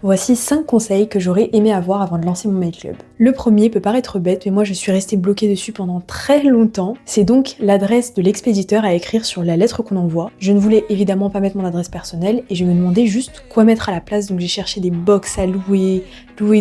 Voici 5 conseils que j'aurais aimé avoir avant de lancer mon mail club. Le premier peut paraître bête, mais moi je suis restée bloquée dessus pendant très longtemps. C'est donc l'adresse de l'expéditeur à écrire sur la lettre qu'on envoie. Je ne voulais évidemment pas mettre mon adresse personnelle et je me demandais juste quoi mettre à la place, donc j'ai cherché des box à louer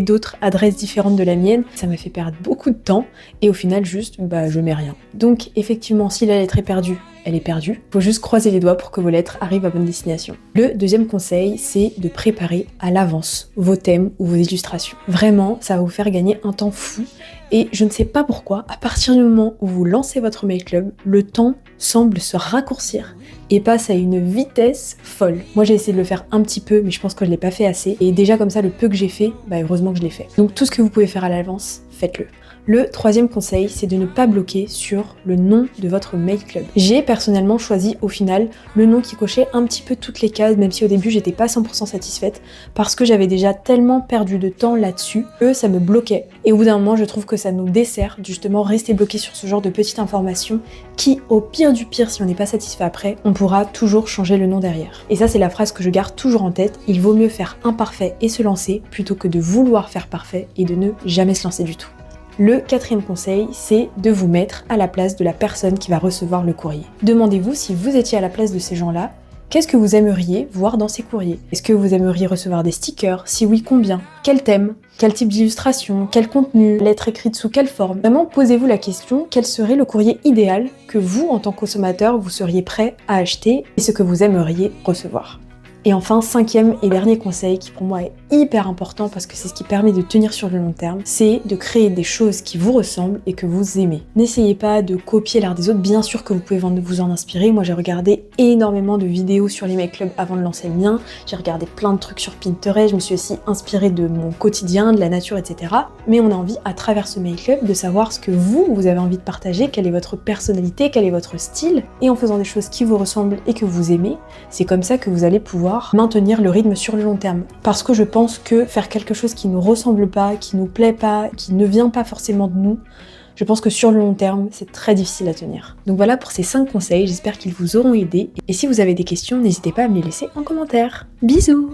d'autres adresses différentes de la mienne. Ça m'a fait perdre beaucoup de temps et au final juste, je mets rien. Donc effectivement, si la lettre est perdue, elle est perdue. Faut juste croiser les doigts pour que vos lettres arrivent à bonne destination. Le deuxième conseil, c'est de préparer à l'avance vos thèmes ou vos illustrations. Vraiment, ça va vous faire gagner un temps fou. Et je ne sais pas pourquoi, à partir du moment où vous lancez votre mail club, le temps semble se raccourcir et passe à une vitesse folle. Moi j'ai essayé de le faire un petit peu, mais je pense que je l'ai pas fait assez. Et déjà comme ça, le peu que j'ai fait, heureusement que je l'ai fait. Donc tout ce que vous pouvez faire à l'avance, faites-le. Le troisième conseil, c'est de ne pas bloquer sur le nom de votre mail club. J'ai personnellement choisi au final le nom qui cochait un petit peu toutes les cases, même si au début j'étais pas 100% satisfaite, parce que j'avais déjà tellement perdu de temps là-dessus que ça me bloquait. Et au bout d'un moment, je trouve que ça nous dessert justement rester bloqué sur ce genre de petites informations qui, au pire du pire, si on n'est pas satisfait après, on pourra toujours changer le nom derrière. Et ça, c'est la phrase que je garde toujours en tête, il vaut mieux faire imparfait et se lancer plutôt que de vouloir faire parfait et de ne jamais se lancer du tout. Le quatrième conseil, c'est de vous mettre à la place de la personne qui va recevoir le courrier. Demandez-vous si vous étiez à la place de ces gens-là, qu'est-ce que vous aimeriez voir dans ces courriers? Est-ce que vous aimeriez recevoir des stickers? Si oui, combien? Quel thème? Quel type d'illustration? Quel contenu? Lettre écrite sous quelle forme? Vraiment, posez-vous la question, quel serait le courrier idéal que vous, en tant que consommateur, vous seriez prêt à acheter et ce que vous aimeriez recevoir? Et enfin, cinquième et dernier conseil qui pour moi est hyper important parce que c'est ce qui permet de tenir sur le long terme, c'est de créer des choses qui vous ressemblent et que vous aimez. N'essayez pas de copier l'art des autres, bien sûr que vous pouvez vous en inspirer. Moi j'ai regardé énormément de vidéos sur les mail clubs avant de lancer le mien, j'ai regardé plein de trucs sur Pinterest, je me suis aussi inspirée de mon quotidien, de la nature, etc. Mais on a envie à travers ce mail club de savoir ce que vous avez envie de partager, quelle est votre personnalité, quel est votre style, et en faisant des choses qui vous ressemblent et que vous aimez, c'est comme ça que vous allez pouvoir maintenir le rythme sur le long terme. Parce que je pense que faire quelque chose qui nous ressemble pas, qui nous plaît pas, qui ne vient pas forcément de nous, je pense que sur le long terme, c'est très difficile à tenir. Donc voilà pour ces 5 conseils, j'espère qu'ils vous auront aidé. Et si vous avez des questions, n'hésitez pas à me les laisser en commentaire. Bisous!